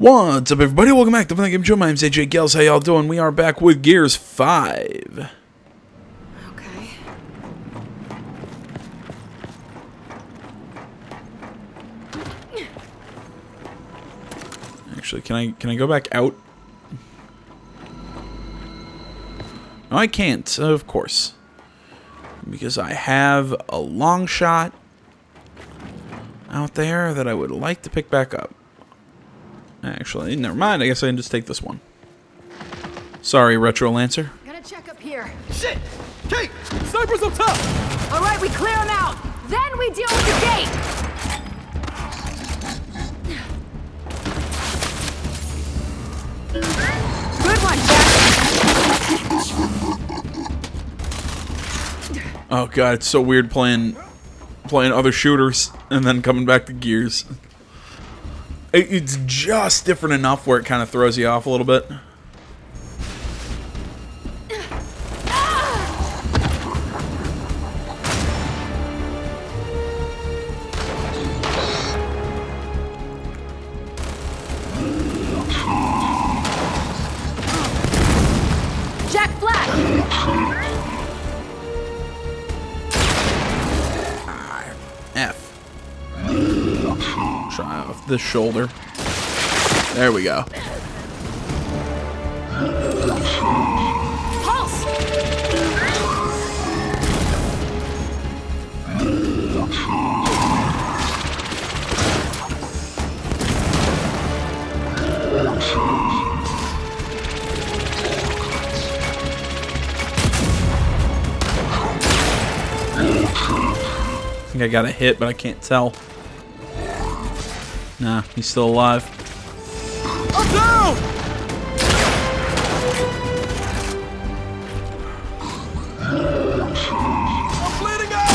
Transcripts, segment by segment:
What's up, everybody? Welcome back to Fun Game Show. My name's AJ Gales. How y'all doing? We are back with Gears 5. Okay. Actually, can I go back out? No, I can't, of course. Because I have a long shot out there that I would like to pick back up. Actually, never mind. I guess I can just take this one. Sorry, Retro Lancer. Gotta check up here. Shit! Kate! Snipers up top! Alright, we clear them out. Then we deal with the gate. Good one, Jack. Oh god, it's so weird playing other shooters and then coming back to Gears. It's just different enough where it kind of throws you off a little bit. Jack Flash! F. Try off the shoulder. There we go. Pulse! I think I got a hit, but I can't tell. Nah, he's still alive. I'm down! I'm bleeding out!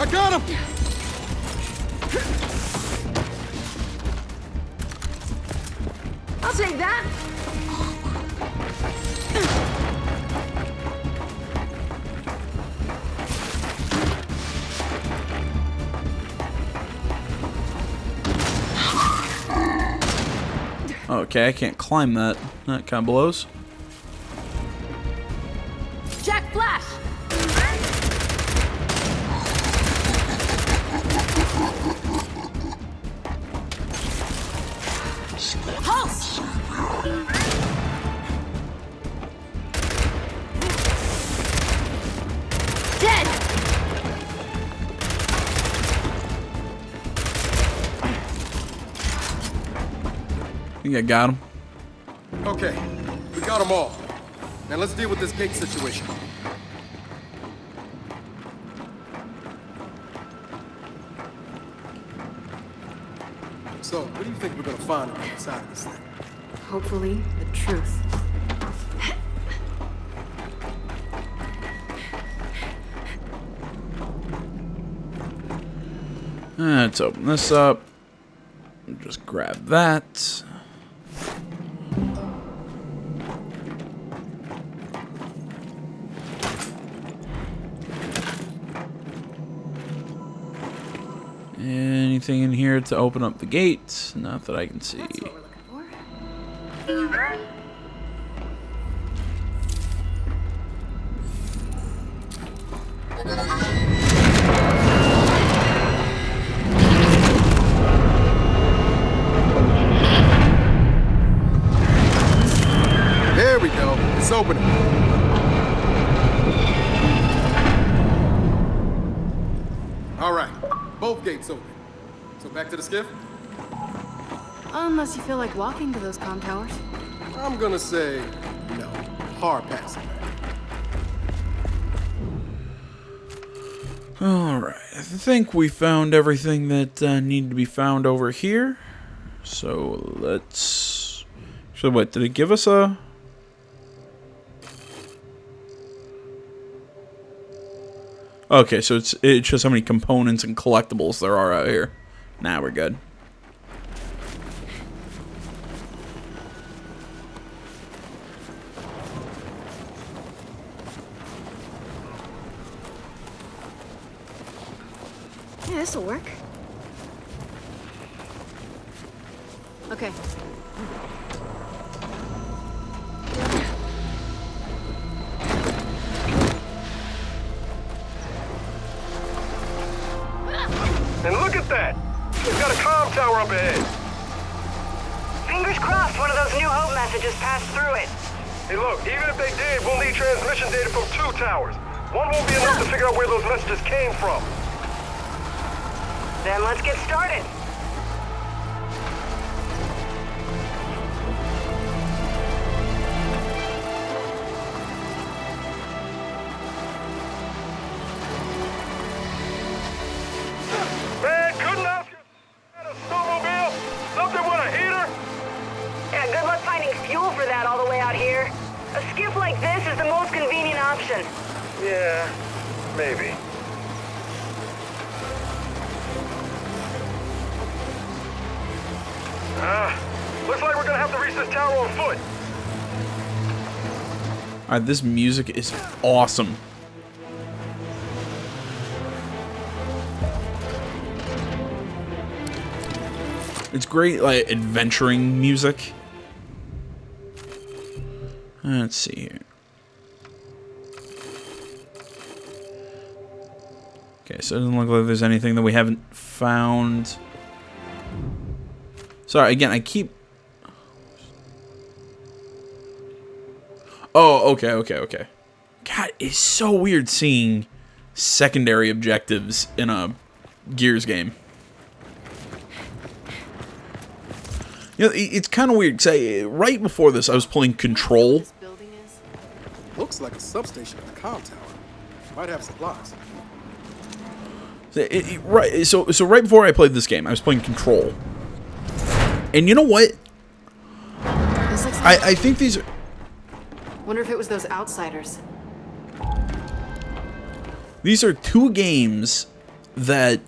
I got him! I'll take that. Okay, I can't climb that. That kind of blows. Jack Flash! Pulse! Dead! I think I got him. Okay, we got them all. Now let's deal with this gate situation. So, what do you think we're gonna find on the other side of this thing? Hopefully, the truth. Let's open this up. Just grab that. Anything in here to open up the gate? Not that I can see. That's what we're looking for. There we go. It's opening. All right, both gates open. So back to the skiff? Unless you feel like walking to those comm towers. I'm gonna say no. Hard pass. Alright, I think we found everything that needed to be found over here. So let's... Actually, what, did it give us a... Okay, so it shows how many components and collectibles there are out here. Now we're good. Yeah, this'll work. Okay. And look at that! We've got a comm tower up ahead. Fingers crossed one of those New Hope messages passed through it. Hey look, even if they did, we'll need transmission data from 2 towers. One won't be enough to figure out where those messages came from. Then let's get started. Man, couldn't ask you at a snowmobile? Something with a heater? Yeah, good luck finding fuel for that all the way out here. A skiff like this is the most convenient option. Yeah, maybe. Looks like we're gonna have to reach this tower on foot. Alright, this music is awesome. It's great, like, adventuring music. Let's see here. Okay, so it doesn't look like there's anything that we haven't found. Sorry, again, I keep... Oh, okay. God, it's so weird seeing secondary objectives in a Gears game. You know, it's kind of weird, because right before this, I was playing Control. This building is. Looks like a substation at the comm tower. Might have supplies. Right, so right before I played this game, I was playing Control. And you know what? This looks like I think these are... Wonder if it was those outsiders. These are 2 games that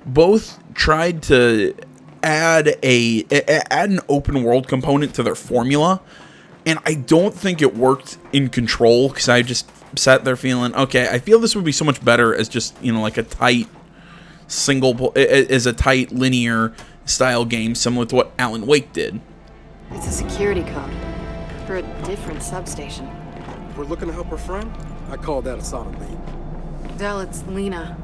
both tried to add an open world component to their formula, and I don't think it worked in Control, because I just sat there feeling, okay, I feel this would be so much better as just, you know, like a tight tight linear style game similar to what Alan Wake did. It's a security code for a different substation. If we're looking to help her friend, I call that a solid lead. Del, it's Lena.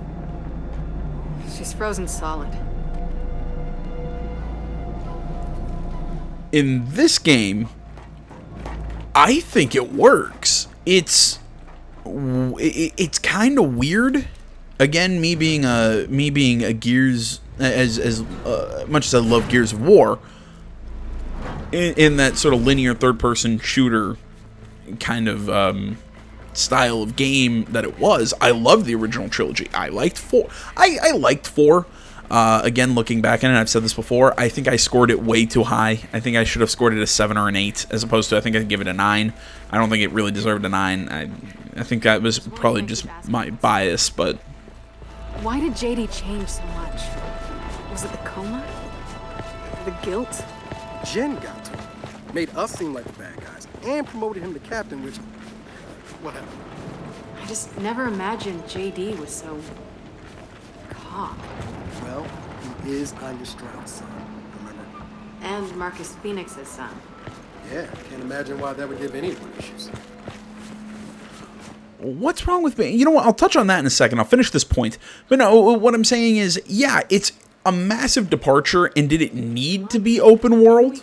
She's frozen solid. In this game, I think it works. It's kind of weird. Again, me being a Gears, as much as I love Gears of War, in that sort of linear third-person shooter kind of style of game that it was, I loved the original trilogy. I liked 4. I liked 4. Again, looking back on it, I've said this before, I think I scored it way too high. I think I should have scored it a 7 or an 8, as opposed to, I think I'd give it a 9. I don't think it really deserved a 9. I think that was probably just my bias, but... Why did JD change so much? Was it the coma? The guilt? Jen got to him. Made us seem like the bad guys, and promoted him to captain, which... whatever. I just never imagined JD was so... calm. Well, he is Anya Stroud's son, remember? And Marcus Phoenix's son. Yeah, can't imagine why that would give anyone issues. What's wrong with me? You know what? I'll touch on that in a second. I'll finish this point. But no, what I'm saying is, yeah, it's a massive departure, and did it need to be open world?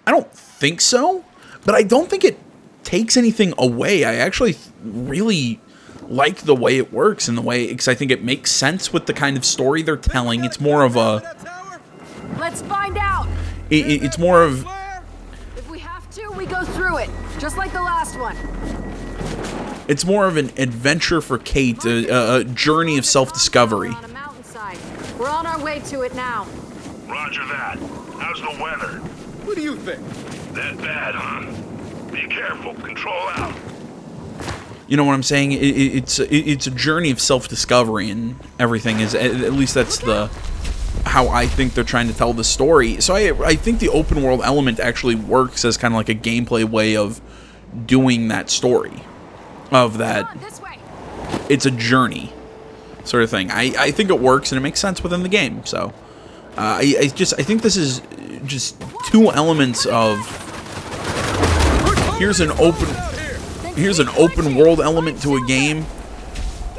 I don't think so, but I don't think it takes anything away. I actually really like the way it works, and the way, because I think it makes sense with the kind of story they're telling. It's more of a... Let's find out! It's more of... If we have to, we go through it, just like the last one. It's more of an adventure for Kate, a journey of self-discovery. We're on a mountainside. We're on our way to it now. Roger that. How's the weather? What do you think? That bad, huh? Be careful. Control out. You know what I'm saying? It's a journey of self-discovery, and everything is, at least that's how I think they're trying to tell the story. So I think the open world element actually works as kind of like a gameplay way of doing that story. Of that, This way. it's a journey. sort of thing. I think it works and it makes sense within the game. So I think this is just two elements of here's an open world element to a game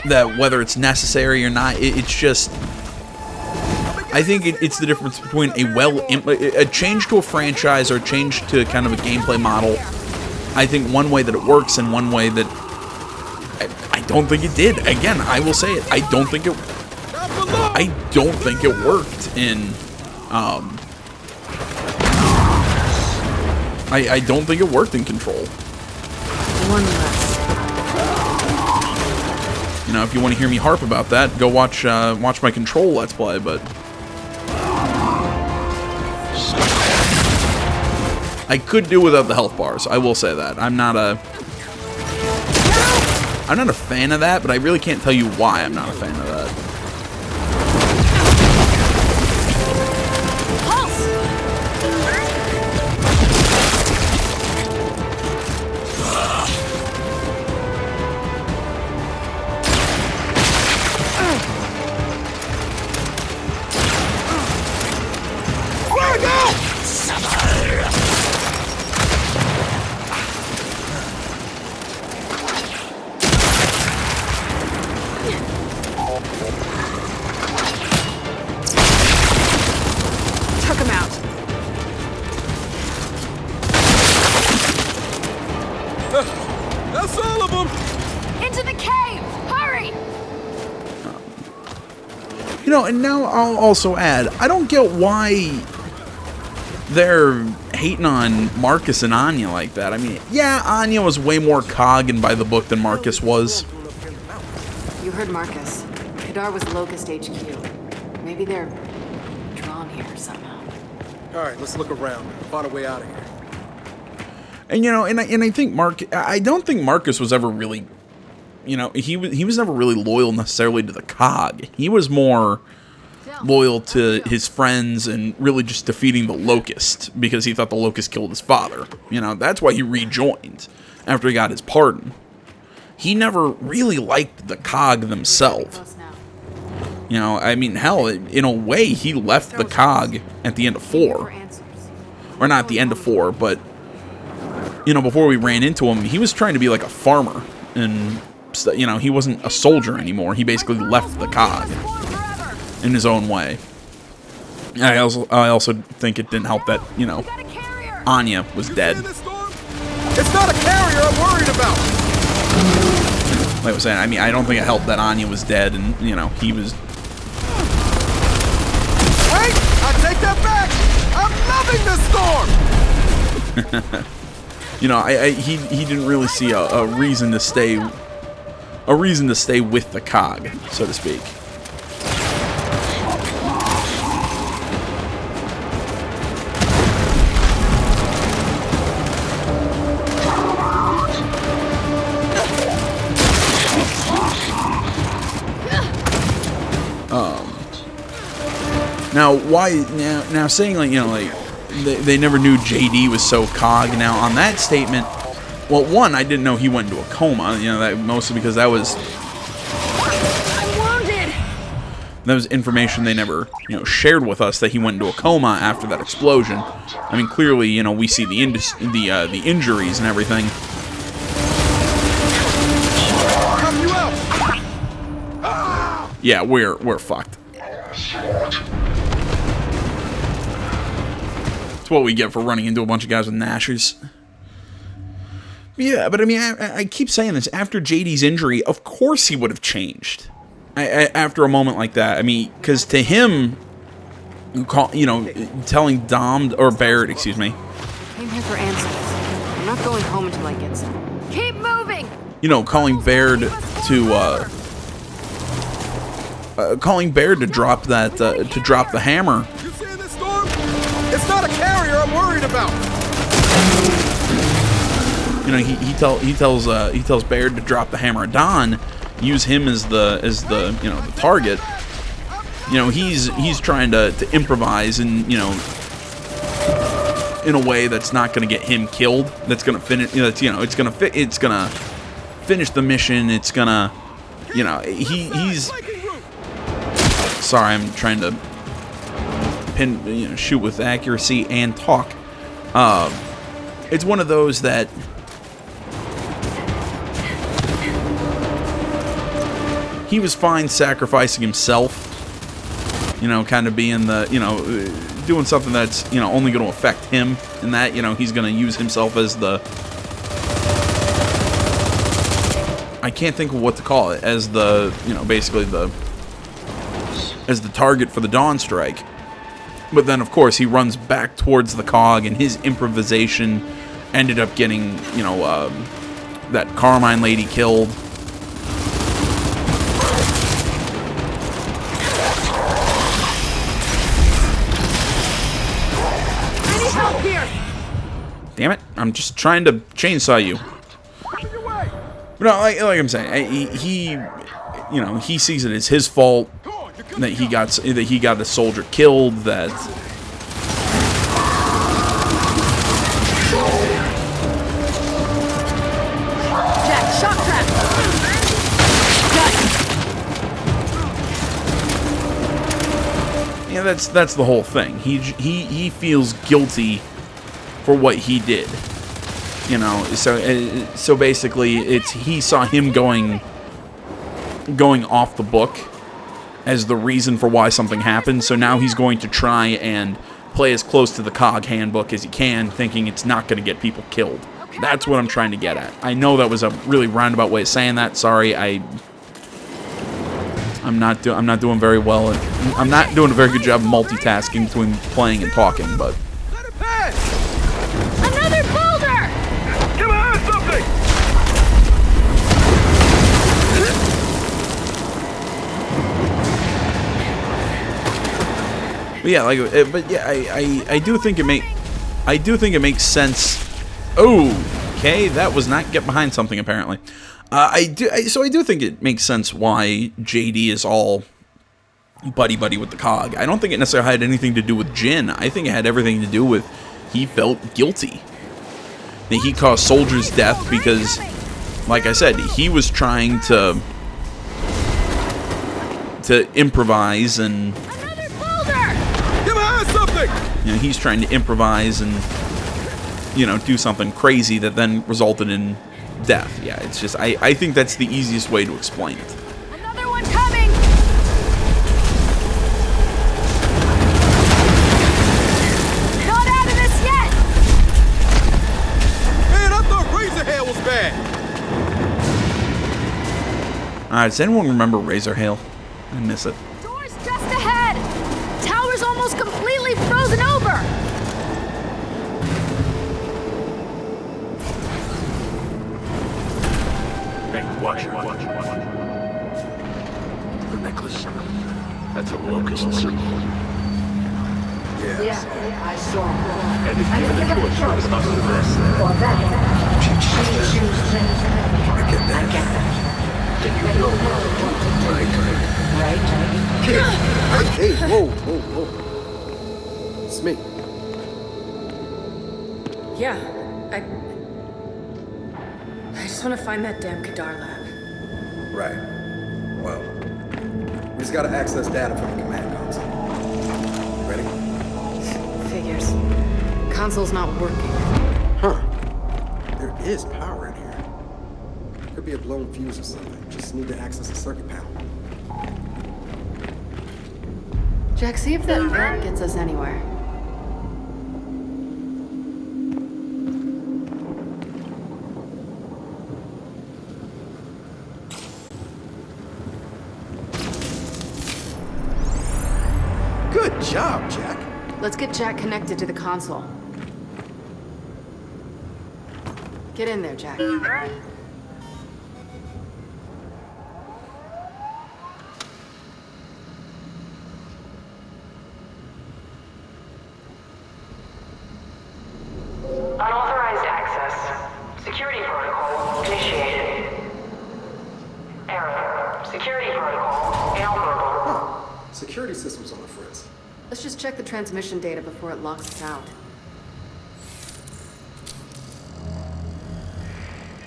that whether it's necessary or not, it's just. I think it's the difference between a change to a franchise or a change to kind of a gameplay model. I think one way that it works and one way that I don't think it did. Again, I will say it. I don't think it worked in. I don't think it worked in Control. One less. You know, if you want to hear me harp about that, go watch my Control Let's Play. But I could do without the health bars. I will say that. I'm not a fan of that, but I really can't tell you why I'm not a fan of that. Took him out. That's all of them! Into the cave! Hurry! You know, and now I'll also add, I don't get why they're hating on Marcus and Anya like that. I mean, yeah, Anya was way more cog and by the book than Marcus was. You heard Marcus. Kadar was Locust HQ. Maybe they're drawn here somehow. All right, let's look around. Find a way out of here. And you know, and I think I don't think Marcus was ever really, you know, he was never really loyal necessarily to the cog. He was more loyal to his friends and really just defeating the Locust because he thought the Locust killed his father. You know, that's why he rejoined after he got his pardon. He never really liked the cog themselves. Close now. You know, I mean, hell, in a way, he left the cog at the end of 4. Answers. Or not at the end of 4, but, you know, before we ran into him, he was trying to be like a farmer. And, you know, he wasn't a soldier anymore. He basically left the cog in his own way. I also think it didn't help that, you know, Anya was dead. It's not a carrier I'm worried about! Like I was saying, I mean, I don't think it helped that Anya was dead and, you know, he was... Wait! I take that back! I'm loving this storm! You know, he didn't really see a reason to stay... A reason to stay with the cog, so to speak. Now, why? Now saying like, you know, like they never knew JD was so cog. Now on that statement, well, one, I didn't know he went into a coma. You know, that mostly because that was information they never, you know, shared with us that he went into a coma after that explosion. I mean, clearly, you know, we see the injuries and everything. Yeah, we're fucked. It's what we get for running into a bunch of guys with Nashers. Yeah, but I mean, I keep saying this. After JD's injury, of course he would have changed. After a moment like that, I mean, because to him, you know, telling Dom or Barrett, excuse me. Came here for answers. I'm not going home until I get some. Keep moving. You know, calling Baird to drop that to drop the hammer. You seeing this storm? It's not a carrier I'm worried about. You know, he tells Baird to drop the hammer at Don, use him as the you know, the target. You know, he's trying to improvise and, you know, in a way that's not going to get him killed. That's going to finish. You know, it's going to finish the mission. It's gonna, you know, he's Sorry, I'm trying to shoot with accuracy and talk. It's one of those that he was fine sacrificing himself, kind of being the, doing something that's, only going to affect him, and that, he's going to use himself as the, I can't think of what to call it, as the, basically as the target for the Dawn Strike. But then, of course, he runs back towards the cog, and his improvisation ended up getting, that Carmine lady killed. I need help here. Damn it! I'm just trying to chainsaw you. No, like I'm saying, he sees it as his fault that he got a soldier killed. That Jack, shock trap. yeah, that's the whole thing. He feels guilty for what he did. So basically, he saw him going off the book as the reason for why something happened. So now he's going to try and play as close to the COG handbook as he can, thinking it's not going to get people killed. That's what I'm trying to get at. I know that was a really roundabout way of saying that. Sorry, I'm not doing very well. I'm not doing a very good job of multitasking between playing and talking, but. Another boulder! Get behind something! But yeah, I do think it makes sense. Oh, okay, that was not get behind something apparently. I do think it makes sense why JD is all buddy with the COG. I don't think it necessarily had anything to do with Jin. I think it had everything to do with he felt guilty that he caused soldiers' death because, like I said, he was trying to improvise and. Another boulder! Get behind something! He's trying to improvise and, do something crazy that then resulted in death. Yeah, it's just, I think that's the easiest way to explain it. Another one coming! Not out of this yet! Man, I thought Razorhead was bad! Does anyone remember Razorhail? I miss it. Door's just ahead! Tower's almost completely frozen over! Hey, watch it. The necklace. That's a locust symbol. Yeah. I saw her. And if given a choice between us and this, For that, she chooses to. I get that. then you know Right? Hey, whoa. It's me. Yeah, I just want to find that damn Kadar lab. Right. Well, we just gotta access data from the command console. Ready? Figures. Console's not working. Huh. There is power in here. Could be a blown fuse or something. Just need to access the circuit panel. Jack, see if that vent gets us anywhere. Good job, Jack. Let's get Jack connected to the console. Get in there, Jack. Unauthorized access. Security protocol initiated. Error. Security protocol inoperable. Security systems on the fritz. Let's just check the transmission data before it locks us out.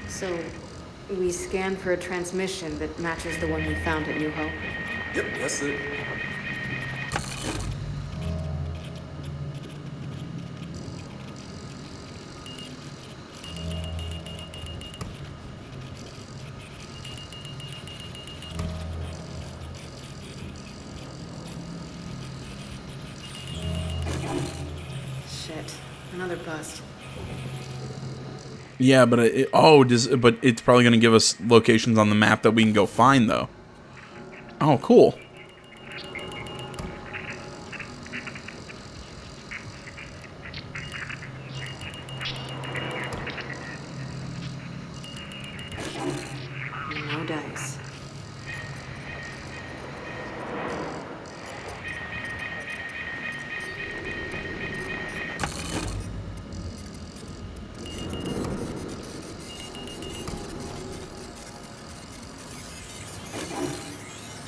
So, we scan for a transmission that matches the one we found at New Hope. Yep, that's it. Another bust. Yeah, but but it's probably going to give us locations on the map that we can go find, though. Oh, cool. No dice.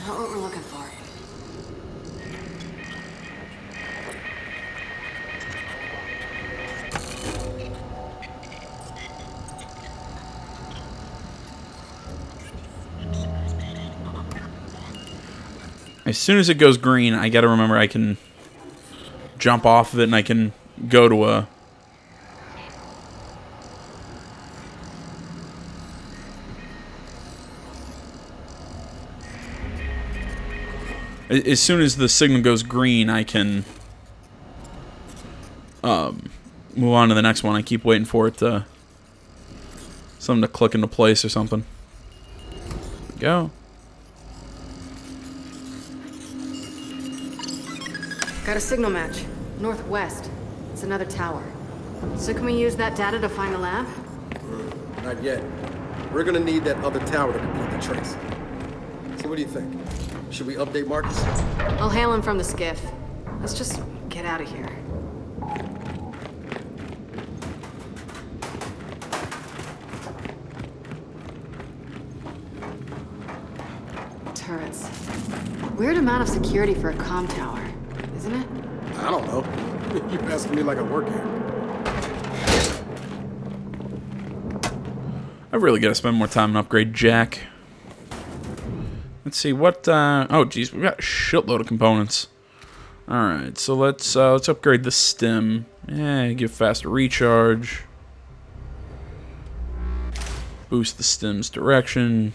Not what we're looking for. As soon as it goes green, I gotta remember I can jump off of it and I can go to a... As soon as the signal goes green, I can move on to the next one. I keep waiting for it to... something to click into place or something. There we go. Got a signal match. Northwest. It's another tower. So can we use that data to find the lab? Not yet. We're gonna need that other tower to complete the trace. So what do you think? Should we update Marcus? I'll hail him from the skiff. Let's just get out of here. Turrets. Weird amount of security for a comm tower, isn't it? I don't know. You're asking me like I work here. I've really got to spend more time and upgrade Jack. Let's see what. Oh, geez, we've got a shitload of components. All right, so let's upgrade the stem. Yeah, give faster recharge. Boost the stem's direction.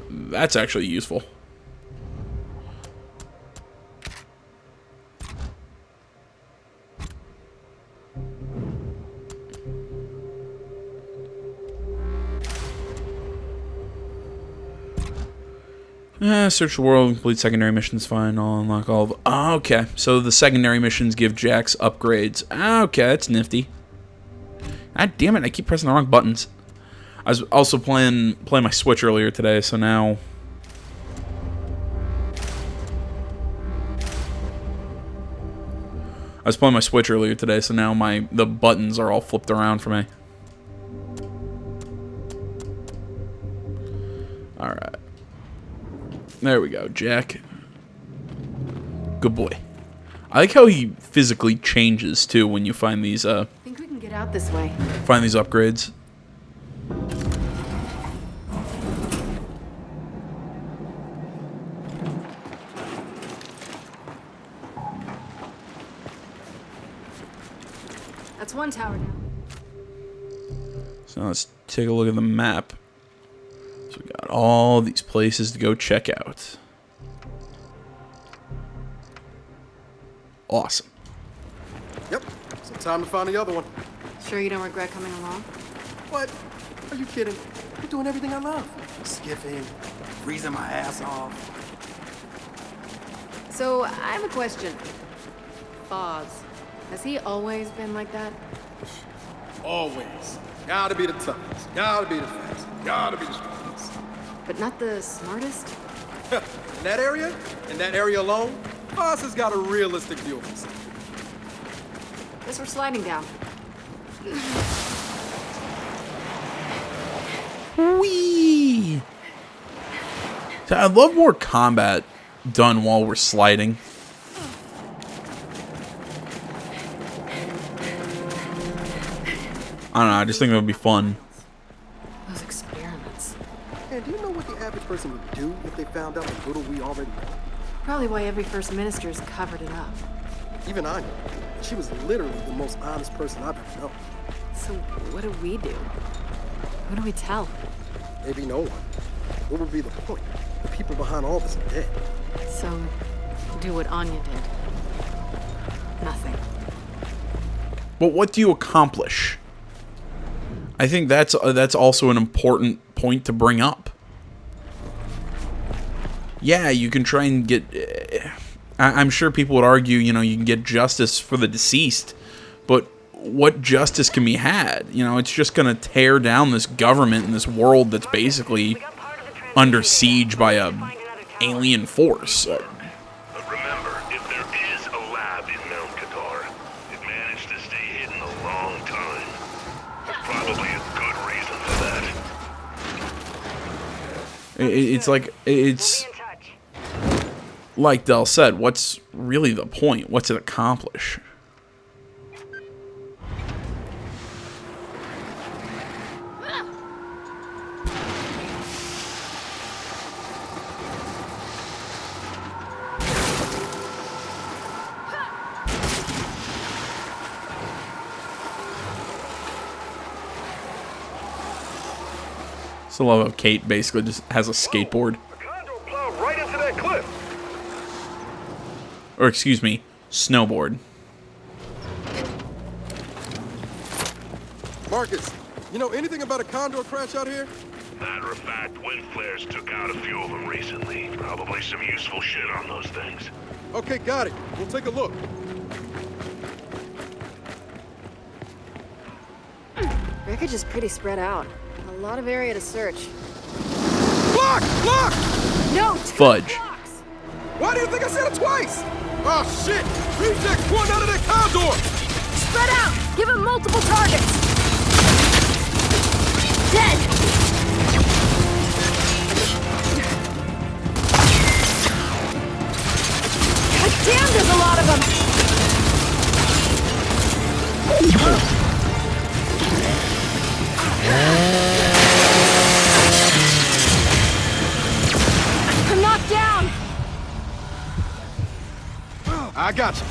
That's actually useful. Search the world, complete secondary missions, fine, I'll unlock all of... Oh, okay, so the secondary missions give Jax upgrades. Okay, that's nifty. God damn it, I keep pressing the wrong buttons. I was also playing my Switch earlier today, so now... I was playing my Switch earlier today, so now the buttons are all flipped around for me. Alright. There we go, Jack. Good boy. I like how he physically changes, too, when you find these, Think we can get out this way. find these upgrades. That's one tower down. So now let's take a look at the map. So we got all these places to go check out. Awesome. Yep. So time to find the other one. Sure you don't regret coming along? What? Are you kidding? I'm doing everything I love. Skiffing, freezing my ass off. So, I have a question. Foz. Has he always been like that? Always. Gotta be the toughest. Gotta be the fastest. Gotta be the strongest. But not the smartest? In that area alone, Boss has got a realistic view of himself. Guess we're sliding down. Whee! So I'd love more combat done while we're sliding. I don't know, I just think it would be fun. Those experiments. And do you know what the average person would do if they found out how little we already know? Probably why every first minister's covered it up. Even Anya. She was literally the most honest person I've ever known. So, what do we do? Who do we tell? Maybe no one. What would be the point? The people behind all this are dead. So, do what Anya did. Nothing. But what do you accomplish? I think that's also an important point to bring up. Yeah, you can try and get... I'm sure people would argue, you know, you can get justice for the deceased, but what justice can be had? You know, it's just going to tear down this government and this world that's basically under siege by a alien force. But remember, if there is a lab in Mount Qatar, it managed to stay hidden a long time. There's probably a good reason for that. It's like Del said, what's really the point? What's it accomplish? So I love how Kate basically just has a skateboard. A condor plowed right into that cliff. Or excuse me, snowboard. Marcus, you know anything about a condor crash out here? Matter of fact, wind flares took out a few of them recently. Probably some useful shit on those things. Okay, got it. We'll take a look. Wreckage is pretty spread out. A lot of area to search. Block! Block! No! Fudge. Blocks! Why do you think I said it twice? Oh, shit! Rejects pouring out of that condor! Spread out! Give him multiple targets! Dead! God damn, there's a lot of them! I'm knocked down! I got you.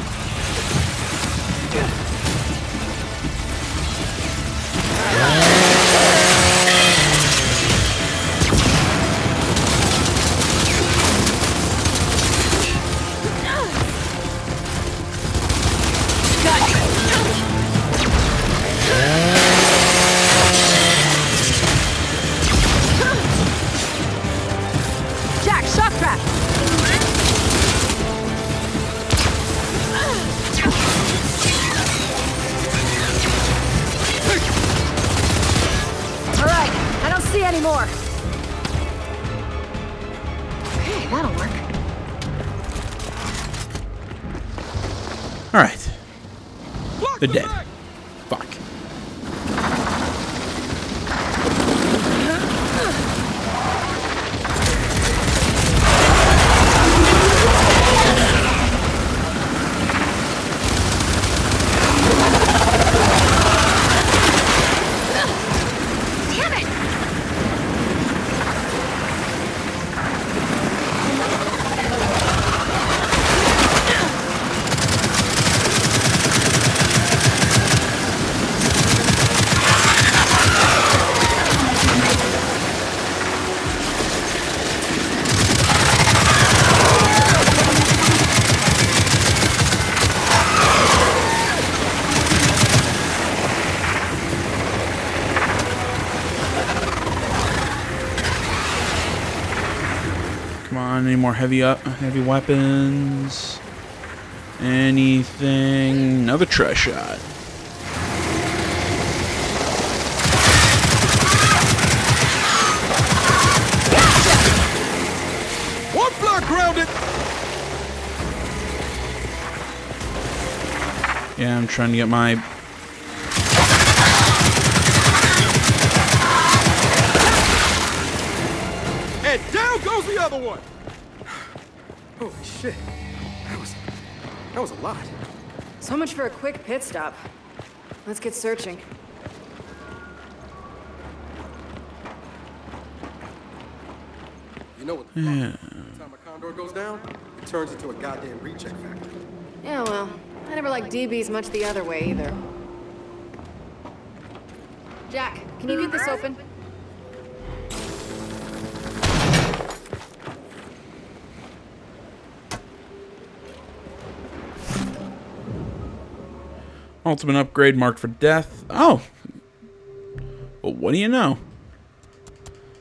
Jack, shock trap! Alright, I don't see any more. Okay, that'll work. Alright. They're dead. Fuck. Damn it! Come on, any more heavy weapons? Anything? Another trash shot. One block grounded! Yeah, I'm trying to get my... And down goes the other one! Holy shit. That was a lot. So much for a quick pit stop. Let's get searching. You know what the fuck? Every time a condor goes down, it turns into a goddamn recheck factory. Yeah, well, I never liked DBs much the other way either. Jack, can you get this open? Ultimate upgrade marked for death. Oh. Well, what do you know?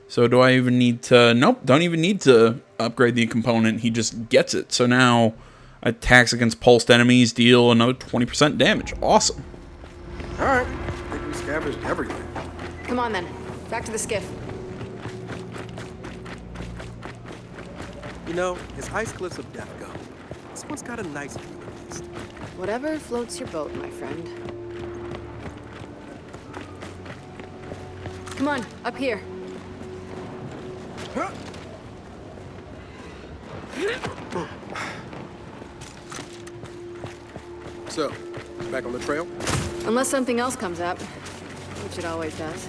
So do I even need to... Nope, don't even need to upgrade the component. He just gets it. So now attacks against pulsed enemies deal another 20% damage. Awesome. Alright, I think we scavenged everything. Come on then. Back to the skiff. You know, as ice cliffs of death go, this one's got a nice view at least. Whatever floats your boat, my friend. Come on, up here. So, back on the trail? Unless something else comes up, which it always does.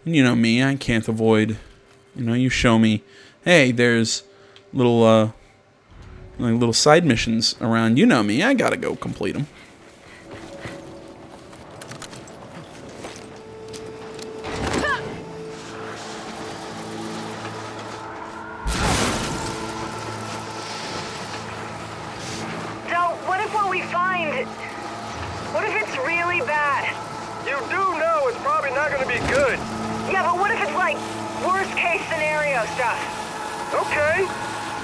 You know me, I can't avoid... You know, you show me, hey, there's little, like little side missions around. You know me, I gotta go complete them. What if what we find... What if it's really bad? You do know it's probably not gonna be good. Yeah, but what if it's like worst case scenario stuff? Okay.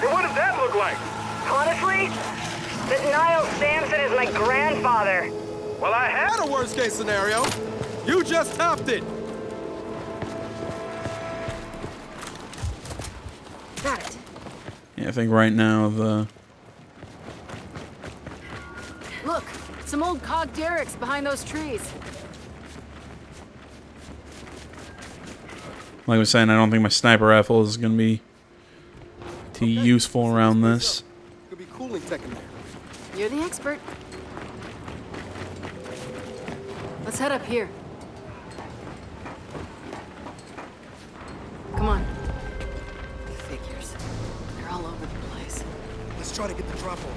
And what does that look like? Honestly, that Niall Sampson is my grandfather. Well, I Had had a worst case scenario. You just topped it. Got it. Yeah, I think right now the... Look, some old cog derricks behind those trees. Like I was saying, I don't think my sniper rifle is going to be too useful around this. Could be cooling tech in there. You're the expert. Let's head up here. Come on. Figures. They're all over the place. Let's try to get the drop on.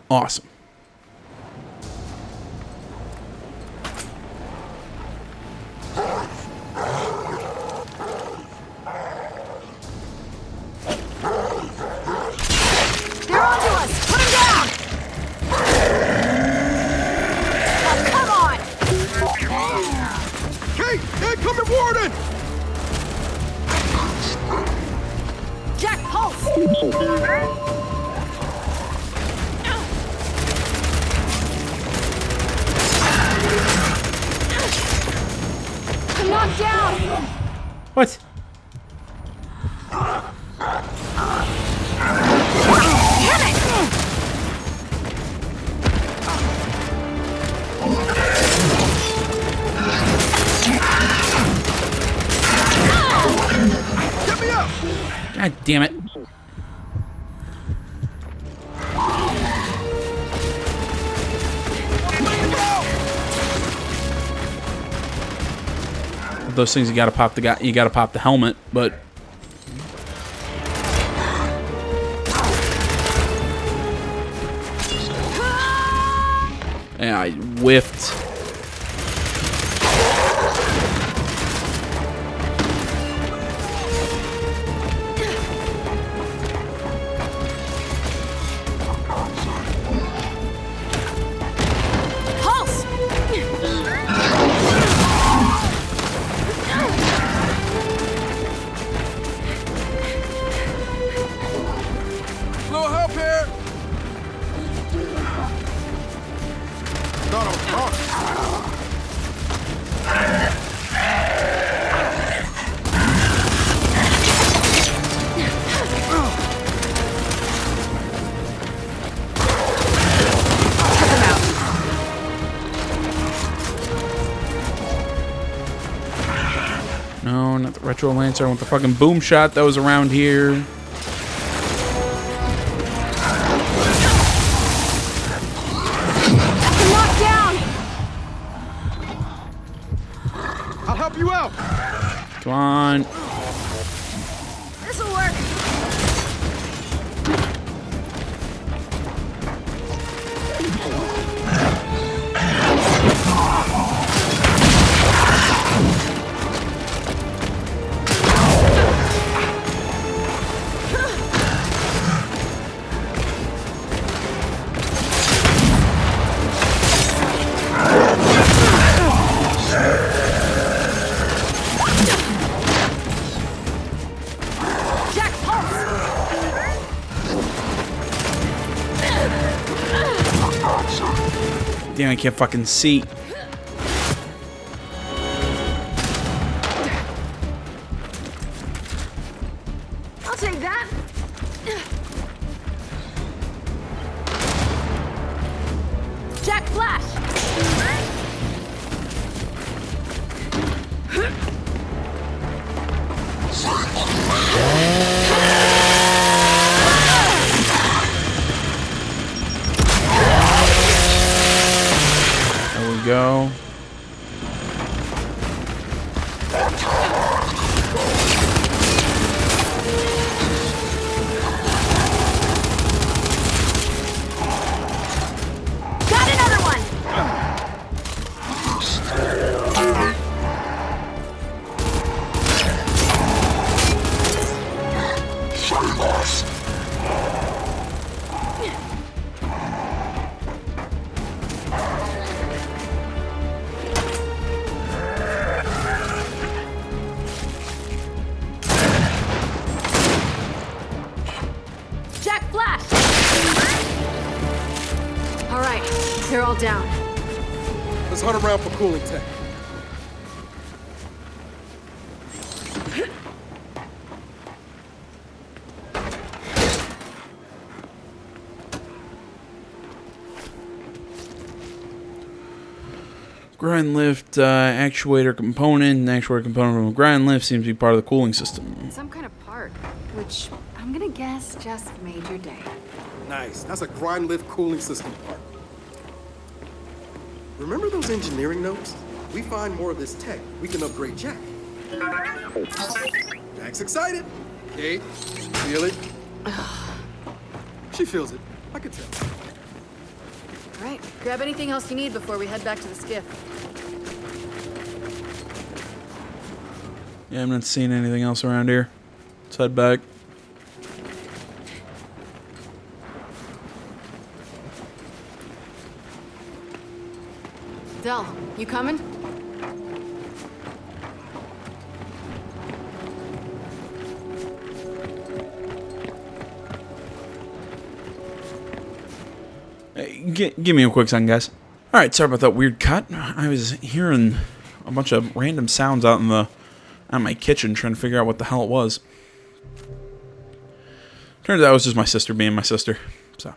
Awesome. They're onto us! Put them down! Oh, come on! Kate! Incoming warden! Jack, pulse! I'm knocked down! What? Damn it! Get me up! God damn it. Those things you gotta pop the helmet, but yeah, I whiffed. Pulse! Little help here! Not on talk. No, not the Retro Lancer. I want the fucking boom shot that was around here. I'm knocked down! I'll help you out! Come on. This'll work! damn, I can't fucking see. I'll take that. Jack, flash! There we go. Got another one! Jack, flash! All right, they're all down. Let's hunt around for cooling tech. Grind lift actuator component. An actuator component from a grind lift seems to be part of the cooling system. Some kind of part, which I'm gonna guess just made your day. Nice. That's a grind lift cooling system part. Remember those engineering notes? We find more of this tech, we can upgrade Jack. Jack's excited. Kate, feel it? She feels it. I can tell. All right, grab anything else you need before we head back to the skiff. Yeah, I'm not seeing anything else around here. Let's head back. Del, you coming? Hey, give me a quick second, guys. All right, sorry about that weird cut. I was hearing a bunch of random sounds out in my kitchen, trying to figure out what the hell it was. Turns out it was just my sister being my sister. So,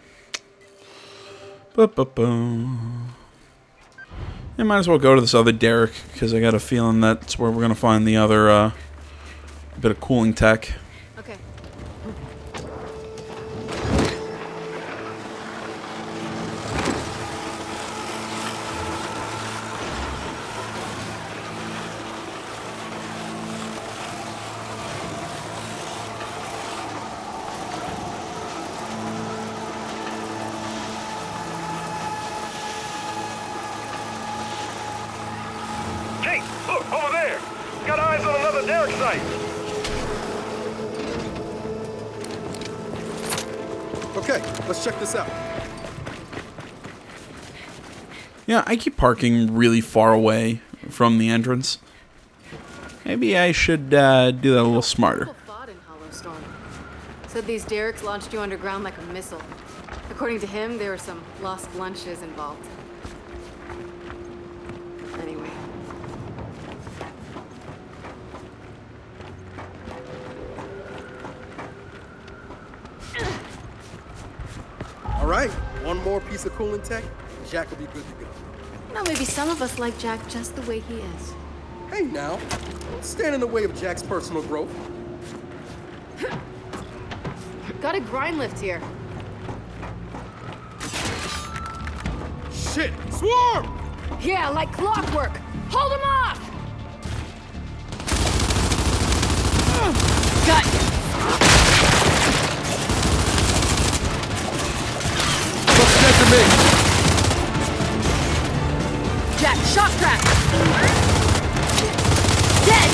I might as well go to this other derrick because I got a feeling that's where we're gonna find the other bit of cooling tech. Okay. Kate, look, over there! Got eyes on another derrick site! Okay, let's check this out. Yeah, I keep parking really far away from the entrance. Maybe I should do that a little smarter. People fought in Hollowstorm. Said these derricks launched you underground like a missile. According to him, there were some lost lunches involved. Anyway. All right, one more piece of cooling tech, Jack will be good to go. You know, maybe some of us like Jack just the way he is. Hey now, don't stand in the way of Jack's personal growth. Got a grind lift here. Shit! Swarm! Yeah, like clockwork. Hold him off! Got you. What's that to me? Jack, shock trap. Dead.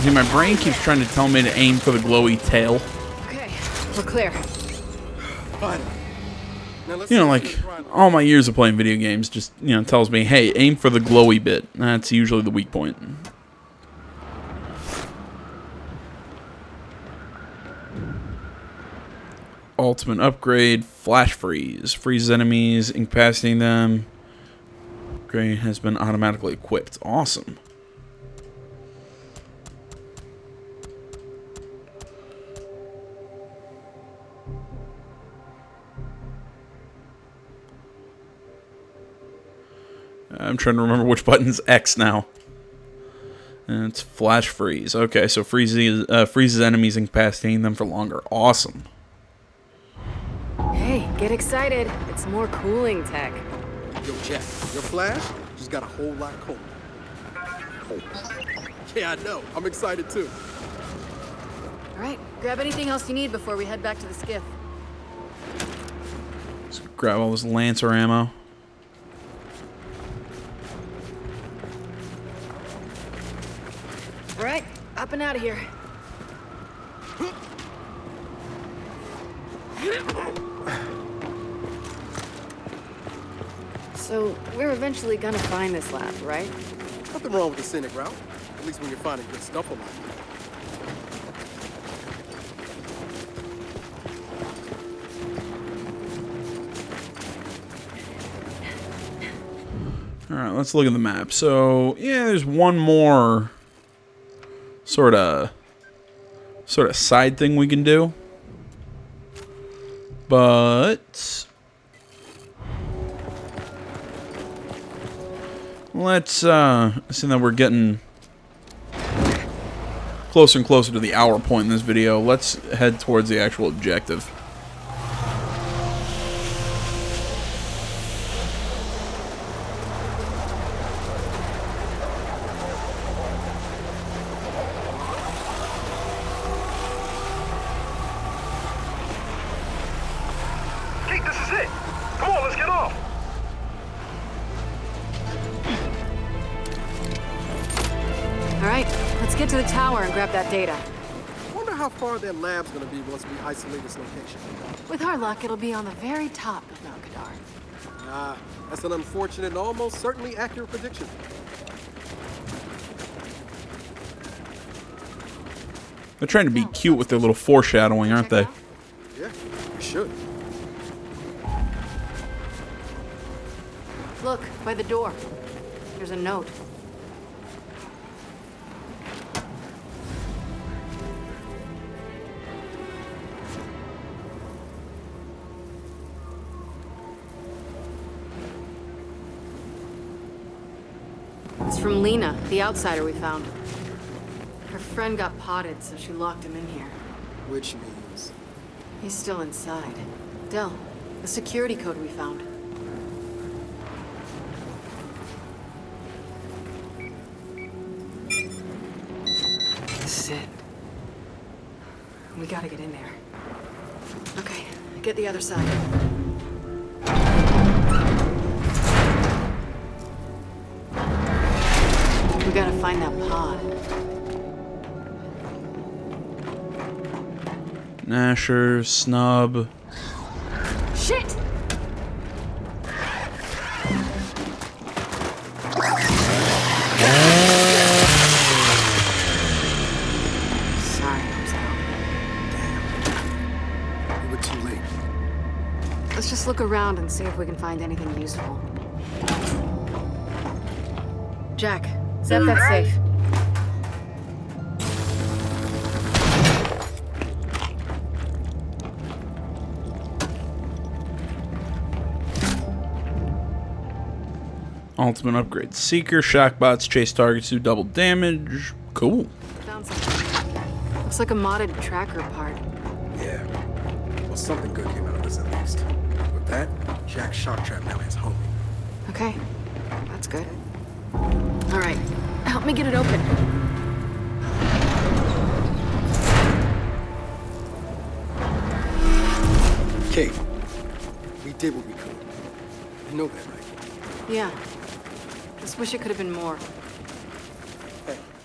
See, my brain keeps trying to tell me to aim for the glowy tail. Okay, we're clear. Finally. Now let's You know, see like, if we can find- all my years of playing video games just, you know, tells me, hey, aim for the glowy bit. That's usually the weak point. Ultimate upgrade, flash freeze. Freezes enemies, incapacitating them. Upgrade has been automatically equipped. Awesome. I'm trying to remember which button's X now. And it's flash freeze. Okay, so freezes enemies, incapacitating them for longer. Awesome. Hey, get excited. It's more cooling tech. Yo, Jack, your flash just got a whole lot colder. Yeah, I know. I'm excited too. All right, grab anything else you need before we head back to the skiff. Let's grab all this Lancer ammo. All right, up and out of here. So, we're eventually gonna find this lab, right? Nothing wrong with the scenic route. At least when you're finding good stuff along. Alright, let's look at the map. So, yeah, there's one more sort of side thing we can do. But let's see that we're getting closer and closer to the hour point in this video. Let's head towards the actual objective. Kate, this is it. Come on, let's get off. All right, let's get to the tower and grab that data. Wonder how far that lab's gonna be once we isolate this location. With our luck, it'll be on the very top of Mount Kadar. Ah, that's an unfortunate and almost certainly accurate prediction. They're trying to be cute with their little foreshadowing, aren't they? Yeah, we should. Look, by the door. There's a note. It's from Lena, the outsider we found. Her friend got potted, so she locked him in here. Which means He's still inside. Del, the security code we found. This is it. We gotta get in there. Okay, get the other side. We gotta find that pod. Nasher, Snub. Shit! Sorry, I was out. we were too late. Let's just look around and see if we can find anything useful. Jack, set that safe. Ultimate upgrade. Seeker, shockbots, chase targets, do double damage. Cool. Found something. Looks like a modded tracker part. Yeah. Well, something good came out of this at least. With that, Jack's shock trap now has homie. Okay, that's good. All right, help me get it open. Kate, we did what we could. You know that, right? Yeah. Just wish it could have been more.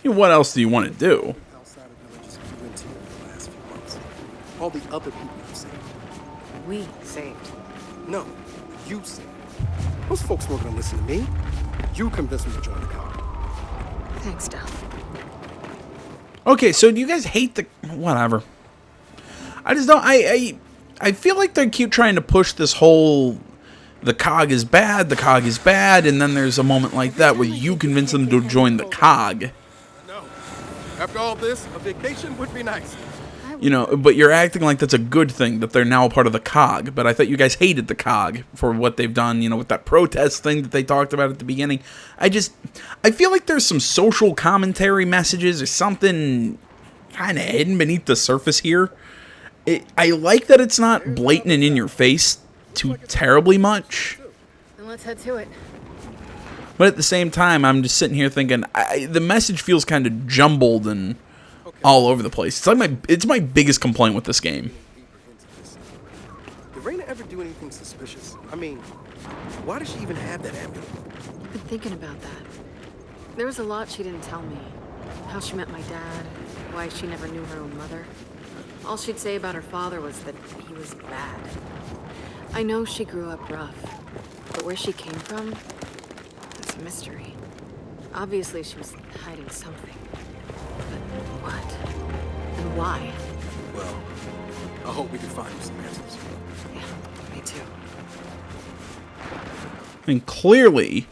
What else do you want to do? All the other people you saved. We saved. No, you saved. Those folks weren't gonna listen to me. You convinced me to join the cop. Thanks, Del. Okay, so do you guys hate the... Whatever. I just don't... I feel like they keep trying to push this whole... The COG is bad, the COG is bad, and then there's a moment like that where you convince them to join the COG. No. After all this, a vacation would be nice. You know, but you're acting like that's a good thing, that they're now a part of the COG. But I thought you guys hated the COG for what they've done, you know, with that protest thing that they talked about at the beginning. I feel like there's some social commentary messages or something kind of hidden beneath the surface here. I like that it's not blatant and in your face too terribly much. Then let's head to it. But at the same time, I'm just sitting here thinking, the message feels kind of jumbled and all over the place. It's like it's my biggest complaint with this game. Did Raina ever do anything suspicious? I mean, why does she even have that amulet? I've been thinking about that. There was a lot she didn't tell me. How she met my dad, why she never knew her own mother. All she'd say about her father was that he was bad. I know she grew up rough, but where she came from, it's a mystery. Obviously, she was hiding something. But what? And why? Well, I hope we can find you some answers. Yeah, me too. I mean, clearly,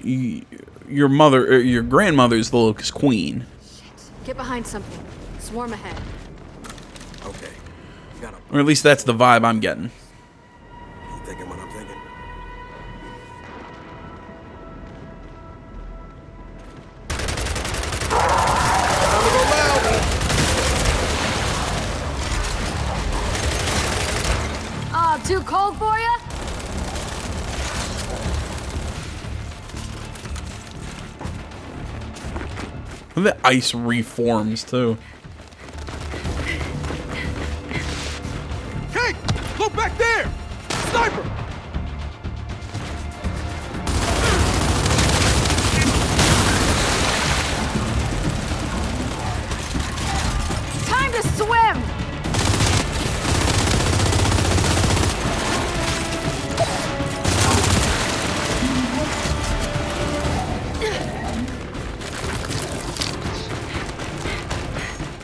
your mother, or your grandmother's the Locust Queen. Shit. Get behind something. Swarm ahead. Okay. You gotta Or at least that's the vibe I'm getting. keep thinking what I'm thinking. Ah, too cold for ya? The ice reforms too. Hey! Look back there! Sniper! Time to swim!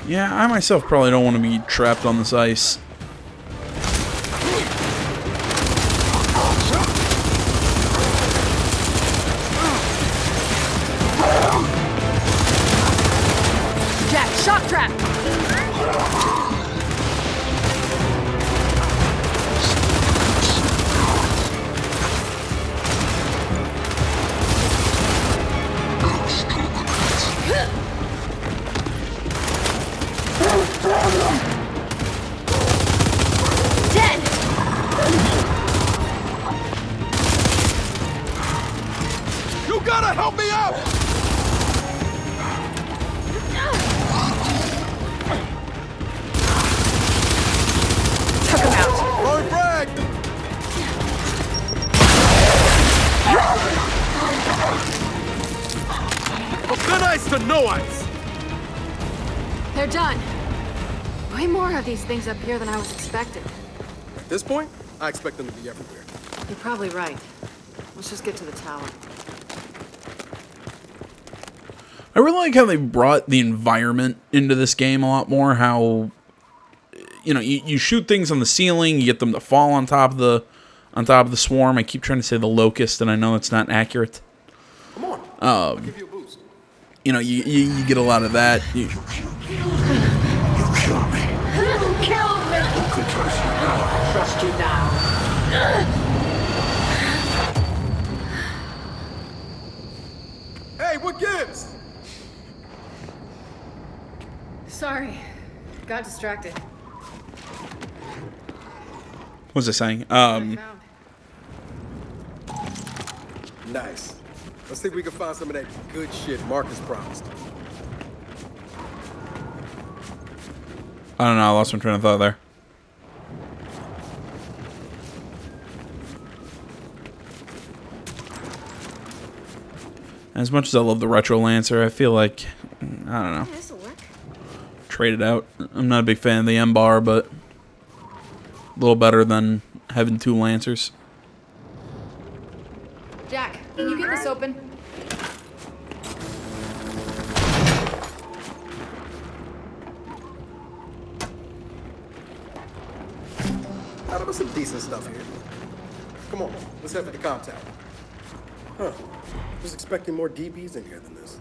Yeah, I myself probably don't want to be trapped on this ice. Jack, shock trap! Dead! You gotta help me out! Took him out. Throwing frag! From thin ice to no ice! They're done. Way more of these things up here than I was expecting. At this point, I expect them to be everywhere. You're probably right. Let's just get to the tower. I really like how they brought the environment into this game a lot more. How, you know, you shoot things on the ceiling, you get them to fall on top of the swarm. I keep trying to say the locust, and I know it's not accurate. Come on. I'll give you a boost. You know, you get a lot of that. You killed me. Killed me. Who could trust you now? I trust you now. Hey, what gives? Sorry. Got distracted. What was I saying? I found. Nice. Let's see if we can find some of that good shit Marcus promised. I don't know. I lost my train of thought there. As much as I love the Retro Lancer, I feel like, I don't know. This'll work. trade it out. I'm not a big fan of the M-bar, but a little better than having 2 Lancers. Jack, can you get this open? There was some decent stuff here. Come on, let's head for the comm tower. Huh. Was expecting more DBs in here than this.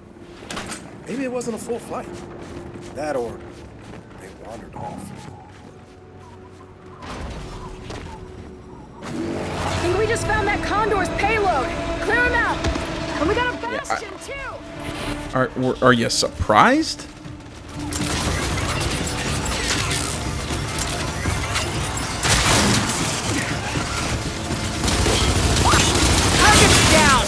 Maybe it wasn't a full flight. That or they wandered off. I think we just found that Condor's payload. Clear him out. And we got a Bastion, too. Are you surprised? Target's down.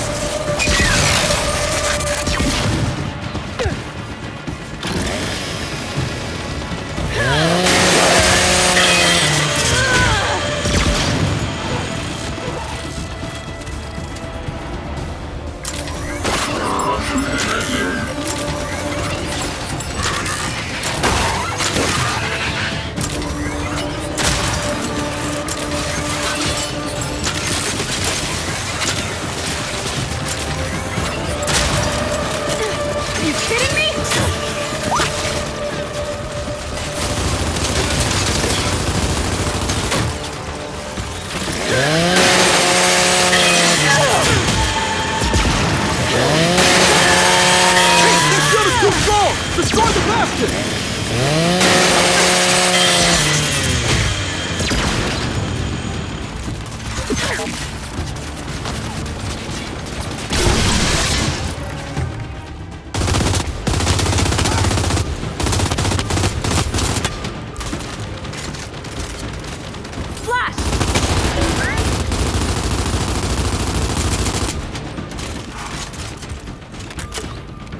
Are you kidding me? This gun is too strong! Destroy the bastion! Flash!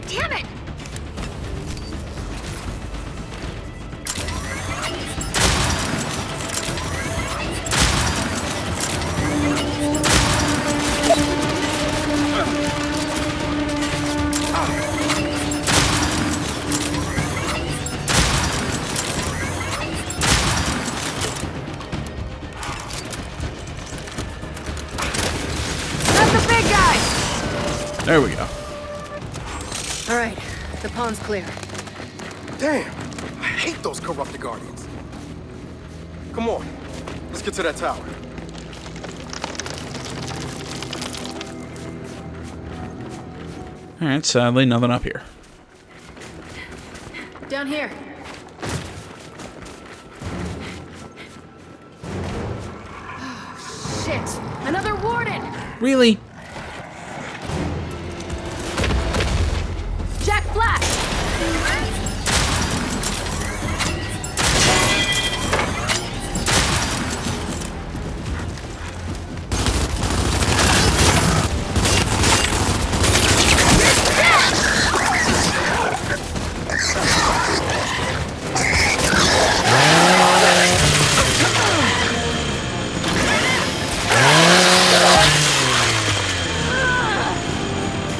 Damn it! That's the big guy! There we go. All right, the pond's clear. Damn, I hate those corrupted guardians. Come on, let's get to that tower. Alright, sadly, nothing up here. Down here. Shit! Another warden! Really? Jack Flash!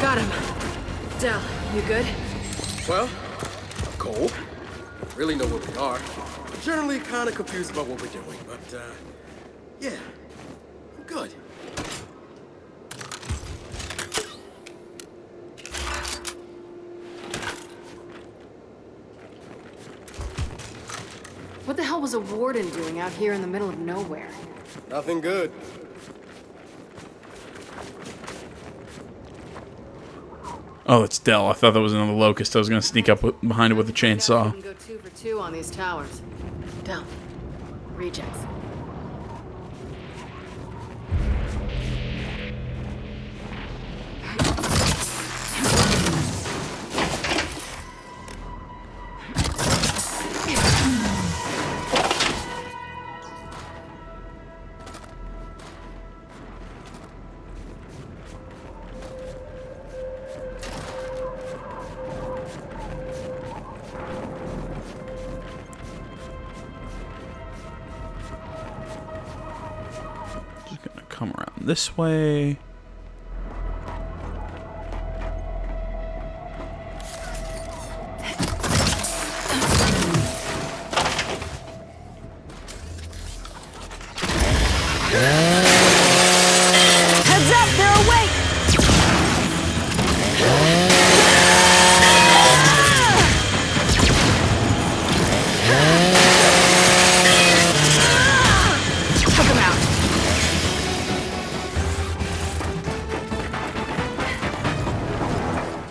Got him. Del, you good? Well, cold. Really know what we are. Generally kind of confused about what we're doing, but, yeah, I'm good. What the hell was a warden doing out here in the middle of nowhere? Nothing good. Oh, it's Del. I thought that was another locust. I was going to sneak up behind it with a chainsaw. We can go 2 for 2 on these towers. Del, rejects. Just going to come around this way.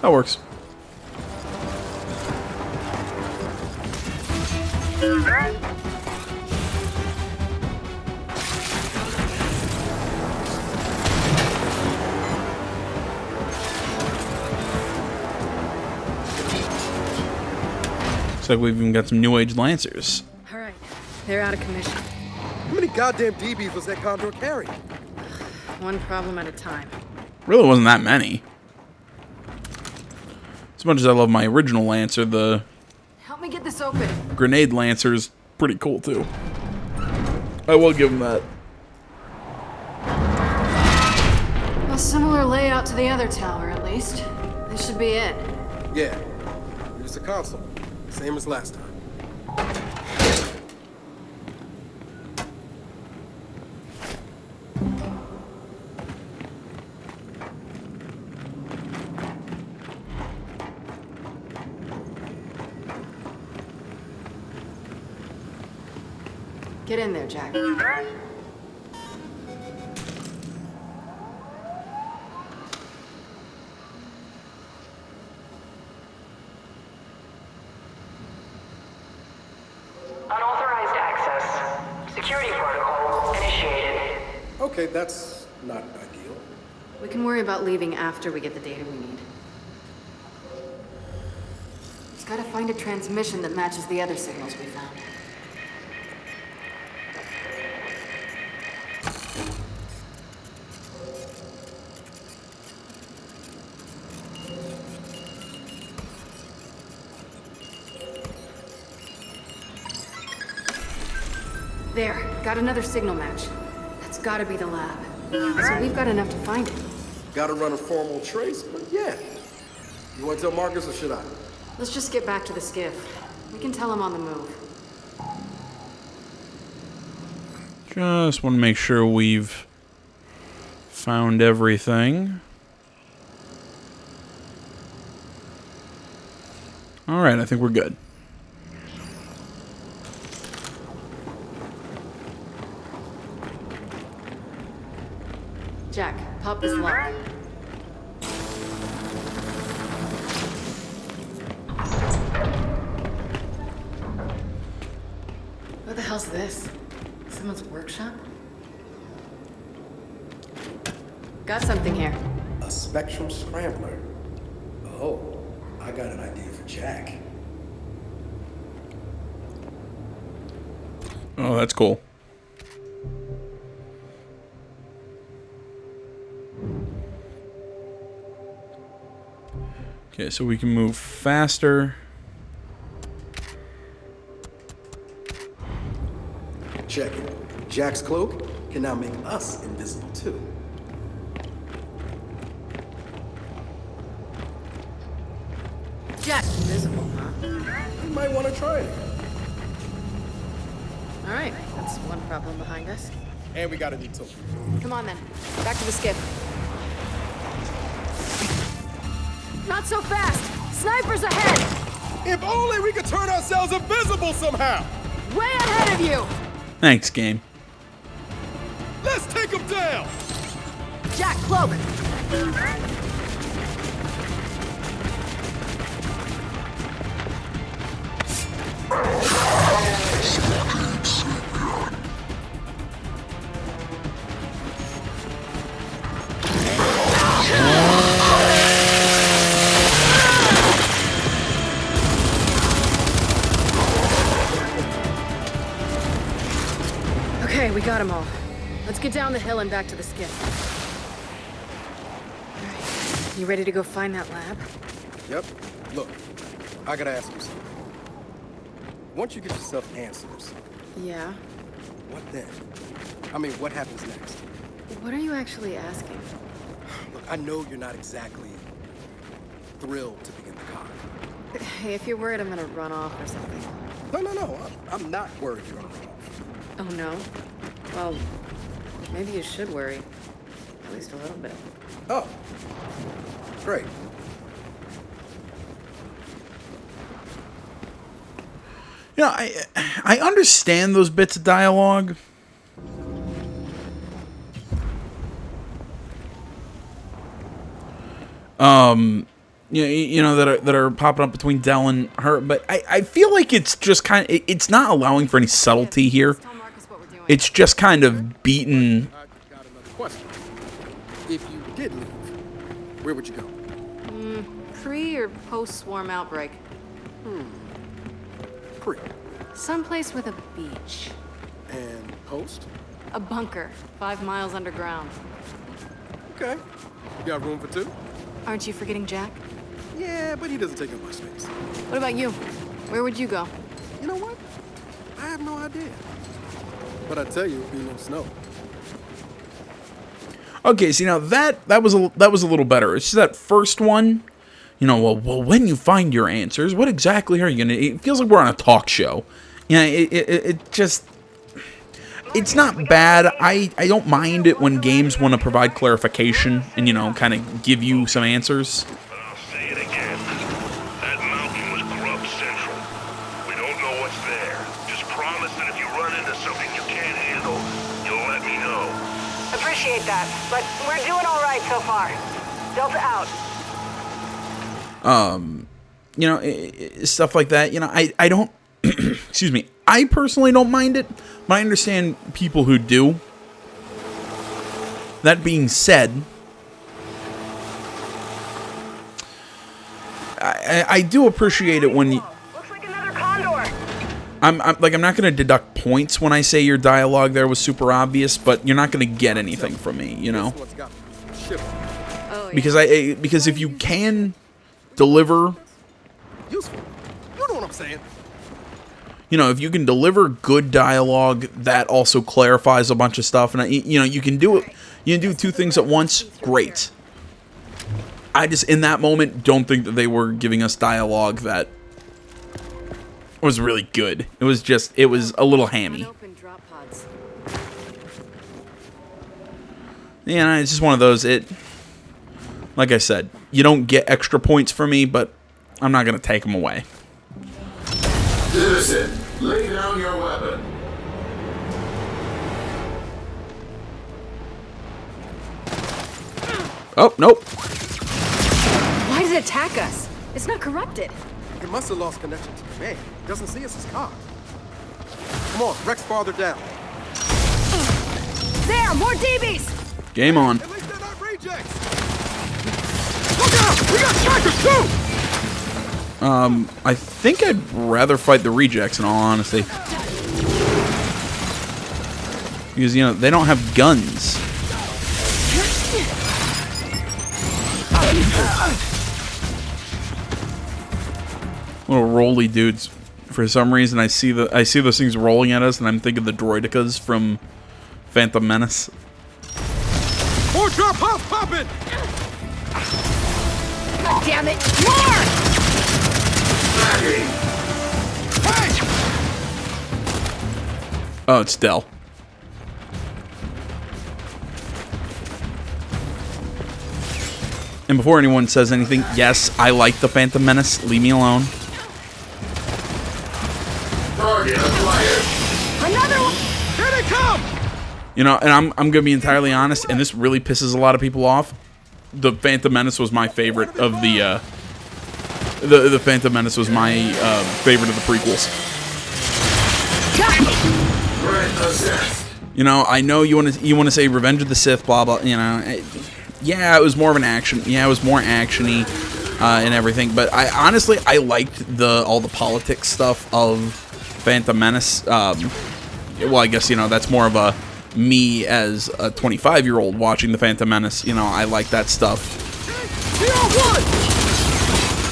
That works. Looks like we've even got some New Age Lancers. All right, they're out of commission. How many goddamn DBs was that Condor carrying? One problem at a time. Really wasn't that many. As much as I love my original Lancer, the Help me get this open. Grenade Lancer is pretty cool too. I will give him that. A similar layout to the other tower, at least. This should be it. Yeah. Here's the console. Same as last time. Get in there, Jack. Unauthorized access. Security protocol initiated. Okay, that's not ideal. We can worry about leaving after we get the data we need. Just gotta find a transmission that matches the other signals we found. There, got another signal match. That's gotta be the lab. So we've got enough to find it. Gotta run a formal trace, but yeah. You want to tell Marcus or should I? Let's just get back to the skiff. We can tell him on the move. Just want to make sure we've found everything. Alright, I think we're good. Jack, pop this lock. What the hell's this? Someone's workshop? Got something here. A Spectrum Scrambler. Oh, I got an idea for Jack. Oh, that's cool. Okay, so we can move faster. Check it. Jack's cloak can now make us invisible too. Jack, invisible, huh? You might want to try it. All right, that's one problem behind us. And we got a detour. Come on then, back to the skiff. Not so fast! Snipers ahead! If only we could turn ourselves invisible somehow! Way ahead of you! Thanks, game. Let's take them down! Jack, cloak! Okay, we got them all. Let's get down the hill and back to the skiff. All right, you ready to go find that lab? Yep. Look, I gotta ask you something. Once you get yourself answers, Yeah. what then? I mean, what happens next? What are you actually asking? Look, I know you're not exactly thrilled to begin the con. Hey, if you're worried I'm gonna run off or something. No. I'm not worried you're gonna run off. Oh no? Well, maybe you should worry. At least a little bit. Oh, great. You know, I understand those bits of dialogue. you know that are popping up between Dell and her. But I feel like it's just kind of, it's not allowing for any subtlety here. Tell Marcus what we're doing. It's just kind of beaten. I got another question. If you did leave, where would you go? Pre or post swarm outbreak? Pre. Someplace with a beach. And post? A bunker, 5 miles underground. Okay. You got room for two? Aren't you forgetting Jack? Yeah, but he doesn't take up much space. What about you? Where would you go? You know what? I have no idea. But I tell you, it'd be no snow. Okay, see now that was a little better. It's just that first one. You know, well, when you find your answers, what exactly are you gonna? It feels like we're on a talk show. Yeah, it just. It's not bad. I don't mind it when games want to provide clarification and, you know, kind of give you some answers. But I'll say it again. That mountain was Grub Central. We don't know what's there. Just promise that if you run into something you can't handle, you'll let me know. Appreciate that, but we're doing all right so far. Delta out. You know, stuff like that. You know, I don't. Excuse me. I personally don't mind it, but I understand people who do. That being said, I do appreciate it when you. Looks like another condor. I'm not going to deduct points when I say your dialogue there was super obvious, but you're not going to get anything from me, you know, This one's got me shivering. Oh, yeah. because if you can deliver, Useful. You know what I'm saying? you know, if you can deliver good dialogue that also clarifies a bunch of stuff, and you know, you can do it. You can do two things at once. Great. I just, in that moment, don't think that they were giving us dialogue that was really good. It was a little hammy. Unopened drop pods. Yeah, it's just one of those. Like I said, you don't get extra points for me, but I'm not gonna take them away. Citizen, lay down your weapon. Oh, nope. Why did it attack us? It's not corrupted. It must have lost connection to the man. He doesn't see us as cars. Come on, Rex farther down. There, more DBs! Game on. At least they're not rejects. Look out! We got trackers too! I think I'd rather fight the rejects in all honesty. Because, you know, they don't have guns. Little rolly dudes. For some reason, I see those things rolling at us, and I'm thinking the droidicas from Phantom Menace. More drop pods popping! God damn it! More! Hey! Oh, it's Dell. And before anyone says anything, yes, I like the Phantom Menace. Leave me alone. Target acquired. Another one! Here they come! You know, and I'm gonna be entirely honest, and this really pisses a lot of people off. The Phantom Menace was my favorite of the Phantom Menace was my favorite of the prequels. Threat assessed. You know, I know you want to say Revenge of the Sith, blah blah. You know, yeah, it was more of an action. Yeah, it was more actiony and everything. But I honestly liked all the politics stuff of Phantom Menace. Well, I guess, you know, that's more of a me as a 25-year-old watching the Phantom Menace. You know, I like that stuff.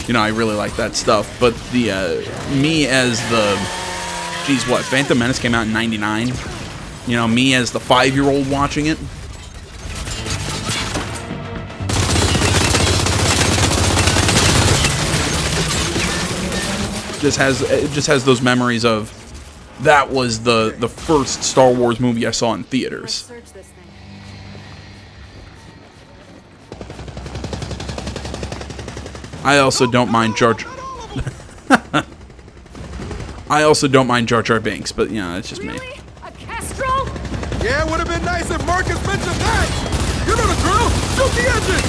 You know, I really like that stuff. But the me as the Phantom Menace came out in '99. You know, me as the 5-year-old watching it. Just has those memories of that was the first Star Wars movie I saw in theaters. Search this thing. I also don't mind Jar Jar. I also don't mind Jar Jar Binks, but you know, that's just me. Really? A Kestrel? Yeah, it would have been nice if Marcus mentioned that. You know the drill. Shoot the engine.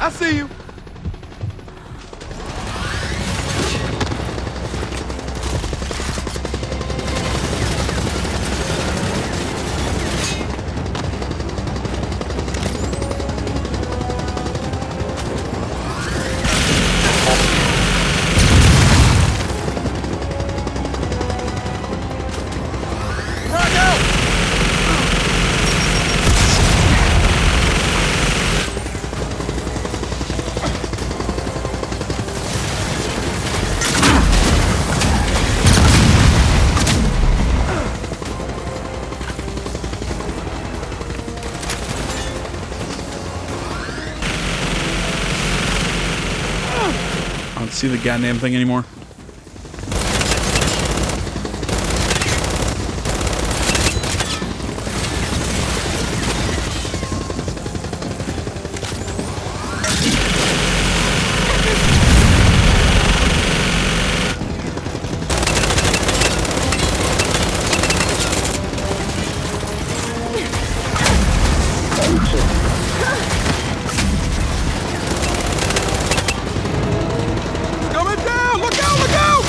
I see you. I don't see the goddamn thing anymore. Coming down! Look out! Look out!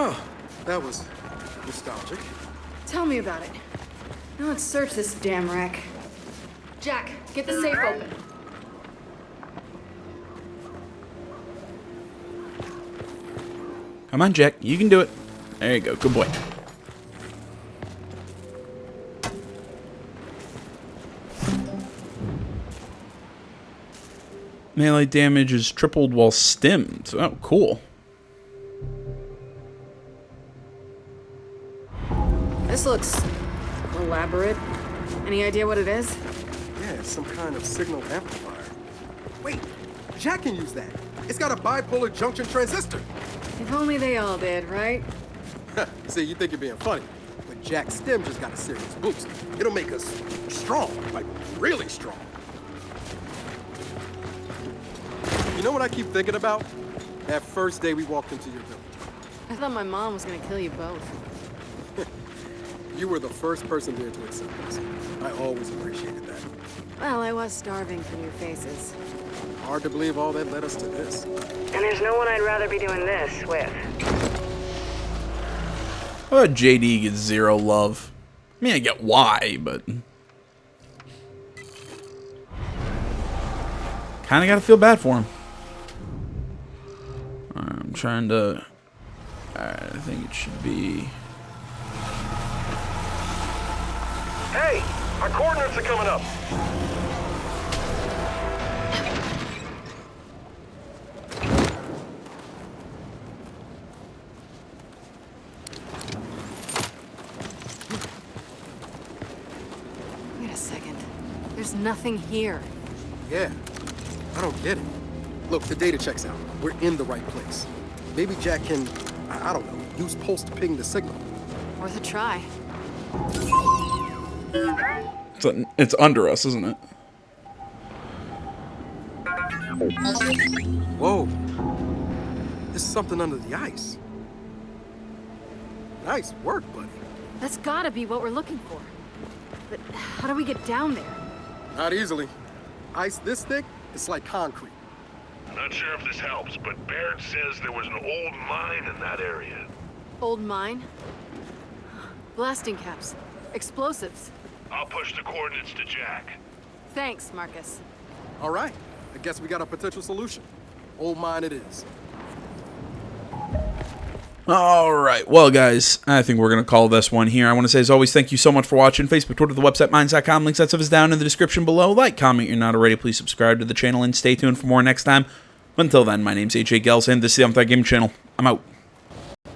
Oh, that was nostalgic. Tell me about it. Now let's search this damn wreck. Jack, get the safe open. Come on, Jack. You can do it. There you go. Good boy. Melee damage is tripled while stimmed. Oh, cool. This looks elaborate. Any idea what it is? Yeah, it's some kind of signal amplifier. Wait, Jack can use that. It's got a bipolar junction transistor. If only they all did, right? See, you think you're being funny, but Jack's stem just got a serious boost. It'll make us strong, like really strong. You know what I keep thinking about? That first day we walked into your village. I thought my mom was gonna kill you both. You were the first person there to accept us. I always appreciated that. Well, I was starving for new faces. Hard to believe all that led us to this. And there's no one I'd rather be doing this with. Oh, JD gets zero love. I mean, I get why, but kind of got to feel bad for him. I'm trying to. I think it should be. Hey, our coordinates are coming up. Wait a second. There's nothing here. Yeah, I don't get it. Look, the data checks out. We're in the right place. Maybe Jack can, I don't know, use pulse to ping the signal. Worth a try. It's under us, isn't it? Whoa. There's something under the ice. Nice work, buddy. That's gotta be what we're looking for. But how do we get down there? Not easily. Ice this thick, it's like concrete. Not sure if this helps, but Baird says there was an old mine in that area. Old mine? Blasting caps. Explosives. I'll push the coordinates to Jack. Thanks, Marcus. All right, I guess we got a potential solution. Old mine it is. All right. Well, guys, I think we're going to call this one here. I want to say, as always, thank you so much for watching. Facebook, Twitter, the website, Minds.com. Links, that stuff is down in the description below. Like, comment, you're not already. Please subscribe to the channel and stay tuned for more next time. Until then, my name's AJ Gels, and this is the Unthought Gaming Channel. I'm out.